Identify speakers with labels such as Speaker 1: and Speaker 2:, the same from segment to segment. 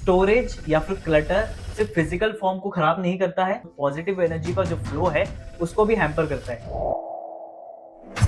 Speaker 1: Storage या फिर clutter सिर्फ फिजिकल फॉर्म को खराब नहीं करता है, पॉजिटिव एनर्जी का जो फ्लो है उसको भी हैम्पर करता है।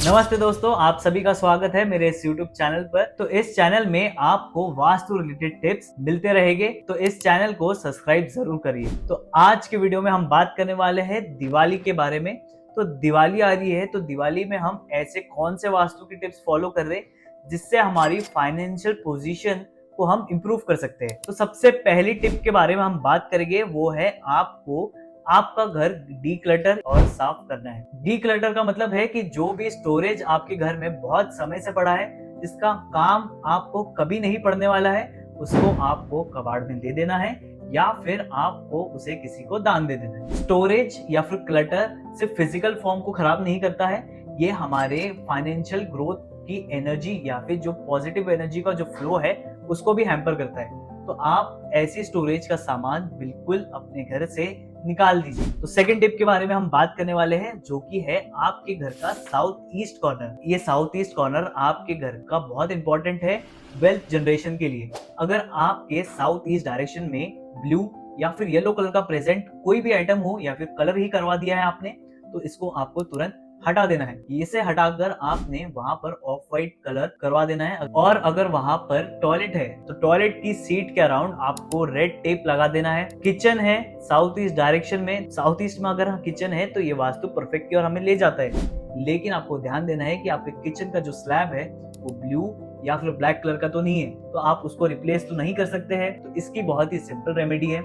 Speaker 1: नमस्ते दोस्तों, आप सभी का स्वागत है मेरे इस YouTube चैनल पर। तो इस चैनल में आपको वास्तु रिलेटेड टिप्स मिलते रहेंगे, तो इस चैनल को सब्सक्राइब जरूर करिए। तो आज के वीडियो में हम बात करने वाले हैं दिवाली के बारे में। तो दिवाली आ रही है, तो दिवाली में हम ऐसे कौन से वास्तु की टिप्स फॉलो कर रहे हैं जिससे हमारी फाइनेंशियल पोजीशन को हम इम्प्रूव कर सकते हैं। तो सबसे पहली टिप के बारे में हम बात करेंगे, वो है आपको आपका घर डीक्लटर और साफ करना है। डीक्लटर का मतलब है कि जो भी स्टोरेज आपके घर में बहुत समय से पड़ा है, जिसका काम आपको कभी नहीं पड़ने वाला है, उसको आपको कबाड़ में दे देना है या फिर आपको उसे किसी को दान दे देना है। स्टोरेज या फिर क्लटर सिर्फ फिजिकल फॉर्म को खराब नहीं करता है, ये हमारे फाइनेंशियल ग्रोथ की एनर्जी या फिर जो पॉजिटिव एनर्जी का जो फ्लो है उसको भी हैम्पर करता है। तो आप ऐसी स्टोरेज का सामान बिल्कुल अपने घर से निकाल दीजिए। तो सेकंड टिप के बारे में हम बात करने वाले हैं, जो कि है आपके घर का साउथ ईस्ट कॉर्नर। ये साउथ ईस्ट कॉर्नर आपके घर का बहुत इंपॉर्टेंट है वेल्थ जनरेशन के लिए। अगर आपके साउथ ईस्ट डायरेक्शन में ब्लू या फिर येलो कलर का प्रेजेंट कोई भी आइटम हो या फिर कलर ही करवा दिया है आपने, तो इसको आपको तुरंत हटा देना है। इसे हटाकर आपने वहां पर ऑफ व्हाइट कलर करवा देना है। और अगर वहां पर टॉयलेट है तो टॉयलेट की सीट के अराउंड आपको रेड टेप लगा देना है। किचन है साउथ ईस्ट डायरेक्शन में, साउथ ईस्ट में अगर किचन है तो ये वास्तु परफेक्ट की ओर हमें ले जाता है। लेकिन आपको ध्यान देना है कि आपके किचन का जो स्लैब है वो ब्लू या फिर ब्लैक कलर का तो नहीं है, तो आप उसको रिप्लेस तो नहीं कर सकते हैं। तो इसकी बहुत ही सिंपल रेमेडी है,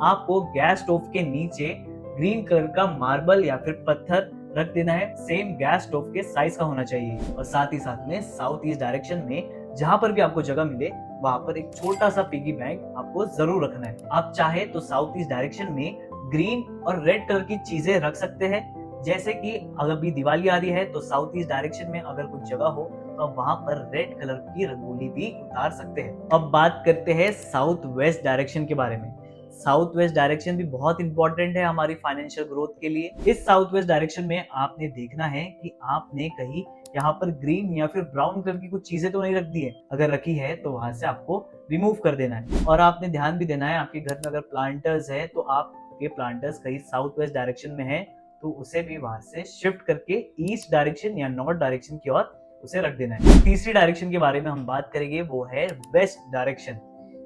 Speaker 1: आपको गैस स्टोव के नीचे ग्रीन कलर का मार्बल या फिर पत्थर रख देना है। सेम गैस स्टोव के साइज का होना चाहिए। और साथ ही साथ में साउथ ईस्ट डायरेक्शन में जहां पर भी आपको जगह मिले वहां पर एक छोटा सा पिगी बैंक आपको जरूर रखना है। आप चाहे तो साउथ ईस्ट डायरेक्शन में ग्रीन और रेड कलर की चीजें रख सकते हैं। जैसे कि अगर भी दिवाली आ रही है तो साउथ ईस्ट डायरेक्शन में अगर कुछ जगह हो तो आप वहां पर रेड कलर की रंगोली भी उतार सकते हैं। अब बात करते हैं साउथ वेस्ट डायरेक्शन के बारे में। साउथ वेस्ट डायरेक्शन भी बहुत इंपॉर्टेंट है हमारी फाइनेंशियल ग्रोथ के लिए। इस साउथ वेस्ट डायरेक्शन में आपने देखना है कि आपने कहीं यहाँ पर ग्रीन या फिर ब्राउन कलर की कुछ चीजें तो नहीं रख दी है। अगर रखी है तो वहां से आपको रिमूव कर देना है। और आपने ध्यान भी देना है, आपके घर में अगर प्लांटर्स है तो आपके प्लांटर्स कहीं साउथ वेस्ट डायरेक्शन में है तो उसे भी वहां से शिफ्ट करके ईस्ट डायरेक्शन या नॉर्थ डायरेक्शन की ओर उसे रख देना है। तीसरी डायरेक्शन के बारे में हम बात करेंगे, वो है वेस्ट डायरेक्शन।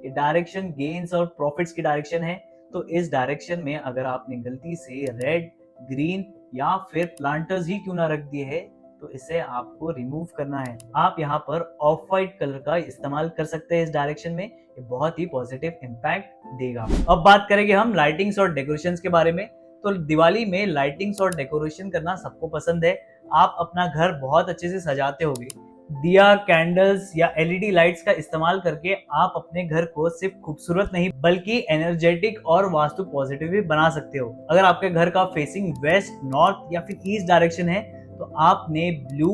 Speaker 1: ये डायरेक्शन गेन्स और प्रॉफिट्स की डायरेक्शन है। तो इस डायरेक्शन में अगर आपने गलती से रेड, ग्रीन या फिर प्लांटर्स ही क्यों ना रख दिए है तो इसे आपको रिमूव करना है। आप यहाँ पर ऑफ व्हाइट कलर का इस्तेमाल कर सकते हैं इस डायरेक्शन में, ये बहुत ही पॉजिटिव इम्पैक्ट देगा। अब बात करेंगे हम लाइटिंग्स और डेकोरेशंस के बारे में। तो दिवाली में लाइटिंग्स और डेकोरेशन करना सबको पसंद है। आप अपना घर बहुत अच्छे से सजाते होंगे। दिया, कैंडल्स या एलईडी लाइट्स का इस्तेमाल करके आप अपने घर को सिर्फ खूबसूरत नहीं बल्कि एनर्जेटिक और वास्तु पॉजिटिव भी बना सकते हो। अगर आपके घर का फेसिंग वेस्ट, नॉर्थ या फिर ईस्ट डायरेक्शन है तो आपने ब्लू,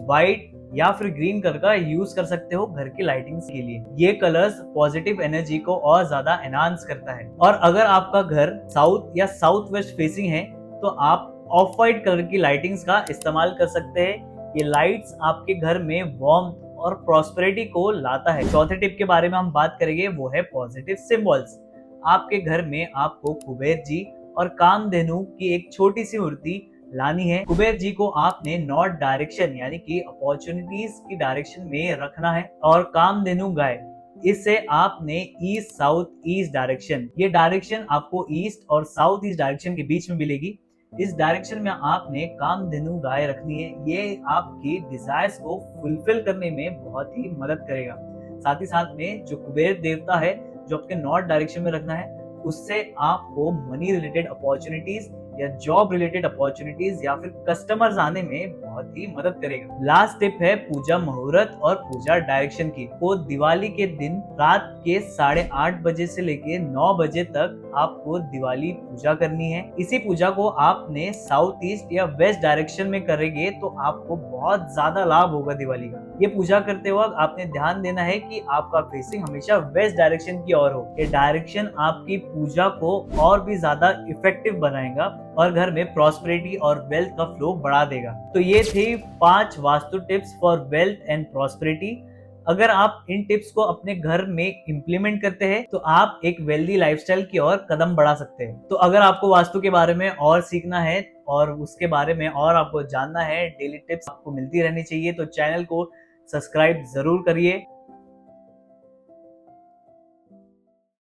Speaker 1: व्हाइट या फिर ग्रीन कलर का यूज कर सकते हो घर की लाइटिंग के लिए। ये कलर्स पॉजिटिव एनर्जी को और ज्यादा एनहांस करता है। और अगर आपका घर साउथ या साउथ वेस्ट फेसिंग है तो आप ऑफ व्हाइट कलर की लाइटिंग्स का इस्तेमाल कर सकते हैं। ये लाइट्स आपके घर में वार्मथ और प्रॉस्पेरिटी को लाता है। चौथे टिप के बारे में हम बात करेंगे, वो है पॉजिटिव सिंबल्स। आपके घर में आपको कुबेर जी और कामधेनु की एक छोटी सी मूर्ति लानी है। कुबेर जी को आपने नॉर्थ डायरेक्शन यानी कि अपॉर्चुनिटीज की डायरेक्शन में रखना है। और कामधेनु गाय, इससे आपने ईस्ट साउथ ईस्ट डायरेक्शन, ये डायरेक्शन आपको ईस्ट और साउथ ईस्ट डायरेक्शन के बीच में मिलेगी। इस डायरेक्शन में आपने कामधेनु गाय रखनी है। ये आपकी डिजायर्स को फुलफिल करने में बहुत ही मदद करेगा। साथ ही साथ में जो कुबेर देवता है जो आपके नॉर्थ डायरेक्शन में रखना है, उससे आपको मनी रिलेटेड अपॉर्चुनिटीज या जॉब रिलेटेड अपॉर्चुनिटीज या फिर कस्टमर्स आने में बहुत ही मदद करेगा। लास्ट टिप है पूजा मुहूर्त और पूजा डायरेक्शन की। तो दिवाली के दिन रात के 8:30 बजे से लेके 9 बजे तक आपको दिवाली पूजा करनी है। इसी पूजा को आपने साउथ ईस्ट या वेस्ट डायरेक्शन में करेंगे तो आपको बहुत ज्यादा लाभ होगा दिवाली का। ये पूजा करते वक्त आपने ध्यान देना है कि आपका फेसिंग हमेशा वेस्ट डायरेक्शन की ओर हो। ये डायरेक्शन आपकी पूजा को और भी ज्यादा इफेक्टिव बनाएगा और घर में प्रॉस्पेरिटी और वेल्थ का फ्लो बढ़ा देगा। तो ये थे 5 vastu tips for wealth and prosperity. अगर आप इन टिप्स को अपने घर में इम्प्लीमेंट करते हैं तो आप एक वेल्दी लाइफस्टाइल की ओर कदम बढ़ा सकते हैं। तो अगर आपको वास्तु के बारे में और सीखना है और उसके बारे में और आपको जानना है, डेली टिप्स आपको मिलती रहनी चाहिए, तो चैनल को सब्सक्राइब जरूर करिए।